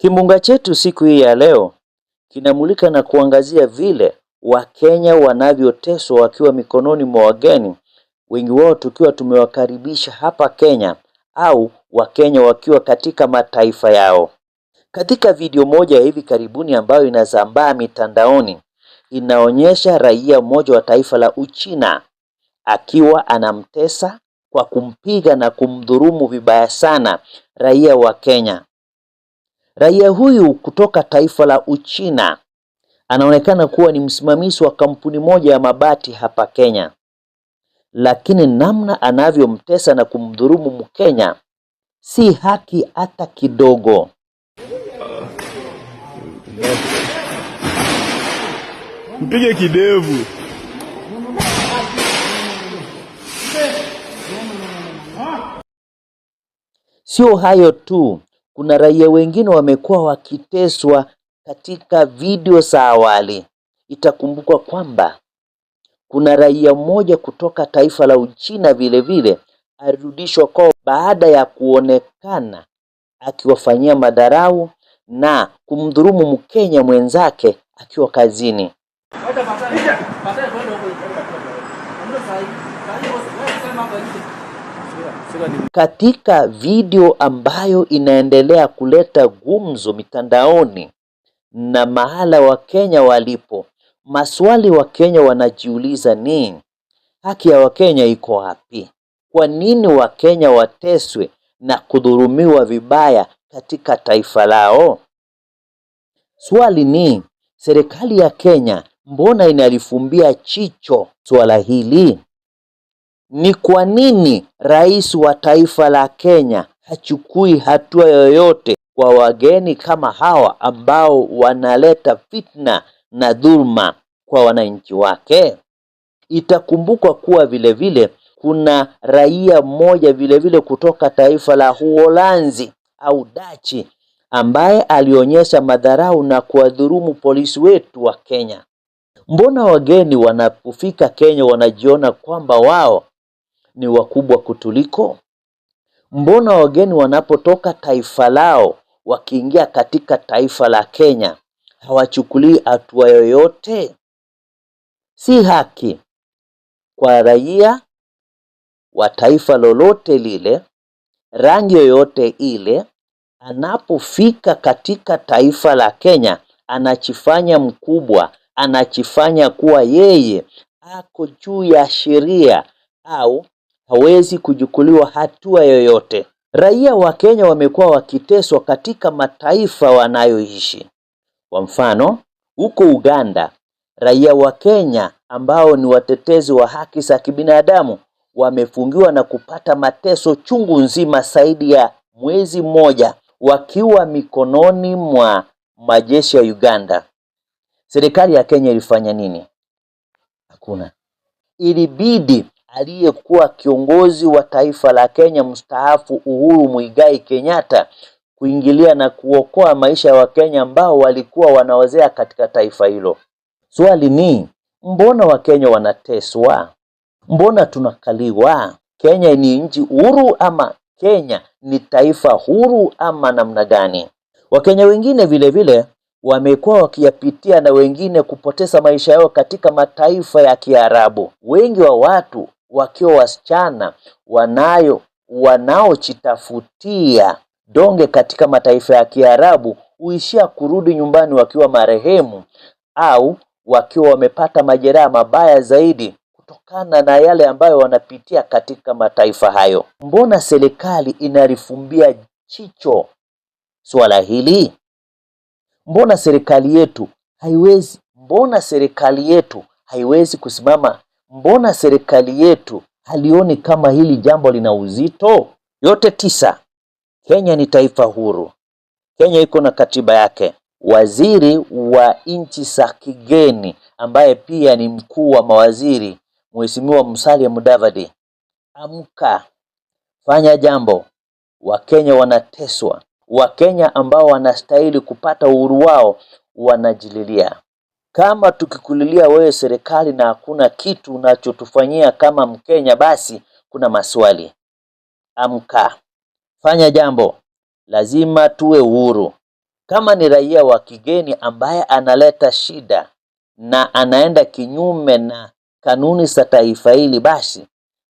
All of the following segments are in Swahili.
Kimbunga chetu siku hii ya leo kinamulika na kuangazia vile Wakenya wanavyoteswa wakiwa mikononi mwa wageni, wengi wao tukiwa tumewakaribisha hapa Kenya au Wakenya wakiwa katika mataifa yao. Katika video moja hivi karibuni ambayo inasambaa mitandaoni, inaonyesha raia mmoja wa taifa la Uchina akiwa anamtesa kwa kumpiga na kumdhulumu vibaya sana raia wa Kenya. Raia huyu kutoka taifa la Uchina anaonekana kuwa ni msimamizi wa kampuni moja ya mabati hapa Kenya. Lakini namna anavyomtesa na kumdhulumu Mkenya si haki hata kidogo. Mpige kidevu. Sio hayo tu, kuna raia wengine wamekuwa wakiteswa katika video za awali. Itakumbukwa kwamba kuna raia mmoja kutoka taifa la Uchina vile alirudishwa kwao baada ya kuonekana akiwafanyia madharau na kumdhulumu Mkenya mwenzake akiwa kazini. Katika video ambayo inaendelea kuleta gumzo mitandaoni na mahala Wakenya walipo, maswali Wakenya wanajiuliza ni haki ya Wakenya iko wapi? Kwa nini Wakenya wateswe na kudhulumiwa vibaya katika taifa lao? Swali ni, serikali ya Kenya mbona inalifumbia jicho swala hili? Ni kwa nini rais wa taifa la Kenya hachukui hatua yoyote kwa wageni kama hawa ambao wanaleta fitna na dhulma kwa wananchi wake? Itakumbukwa kuwa vile kuna raia mmoja vile kutoka taifa la Uholanzi au Dachi ambaye alionyesha madharau na kuwadhulumu polisi wetu wa Kenya. Mbona wageni wanapofika Kenya wanajiona kwamba wao ni wakubwa kutuliko? Mbona wageni wanapotoka taifa lao wakiingia katika taifa la Kenya hawachukulii hatua yoyote? Si haki kwa raia wa taifa lolote lile, rangi yoyote ile, anapofika katika taifa la Kenya anachifanya mkubwa, anachifanya kuwa yeye ako juu ya sheria au hawezi kuchukuliwa hatua yoyote. Raia wa Kenya wamekuwa wakiteswa katika mataifa wanayoishi. Kwa mfano, huko Uganda, raia wa Kenya ambao ni watetezi wa haki za kibinadamu wamefungiwa na kupata mateso chungu nzima zaidi ya mwezi mmoja wakiwa mikononi mwa majeshi ya Uganda. Serikali ya Kenya ilifanya nini? Hakuna. Ilibidi aliyekuwa kiongozi wa taifa la Kenya mstaafu Uhuru Muigai Kenyatta kuingilia na kuokoa maisha ya Wakenya ambao walikuwa wanaozea katika taifa hilo. Swali ni, mbona Wakenya wanateswa? Mbona tunakaliwa? Kenya ni nchi huru ama Kenya ni taifa huru ama namna gani? Wakenya wengine vile wamekuwa wakiyapitia na wengine kupoteza maisha yao katika mataifa ya Kiarabu. Wengi wa watu wakiwa wasichana wanaojitafutia donge katika mataifa ya Kiarabu huishia kurudi nyumbani wakiwa marehemu au wakiwa wamepata majeraha mabaya zaidi kutokana na yale ambayo wanapitia katika mataifa hayo. Mbona serikali inalifumbia jicho swala hili? Mbona serikali yetu haiwezi kusimama? Mbona serikali yetu halioni kama hili jambo lina uzito? Yote tisa, Kenya ni taifa huru. Kenya iko na katiba yake. Waziri wa nchi za kigeni ambaye pia ni mkuu wa mawaziri, Mheshimiwa Musalia Mudavadi, amka, fanya jambo. Wakenya wanateswa. Wakenya ambao wanastahili kupata uhuru wao wanajililia. Kama tukikulilia wewe serikali na hakuna kitu unachotufanyia kama Mkenya, basi kuna maswali. Amka, fanya jambo. Lazima tuwe uhuru. Kama ni raia wa kigeni ambaye analeta shida na anaenda kinyume na kanuni za taifa hili,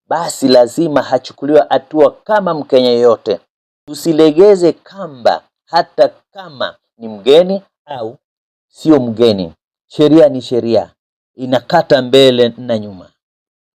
basi lazima hachukuliwe hatua kama Mkenya yote. Tusilegeze kamba hata kama ni mgeni au sio mgeni. Sheria ni sheria, inakata mbele na nyuma.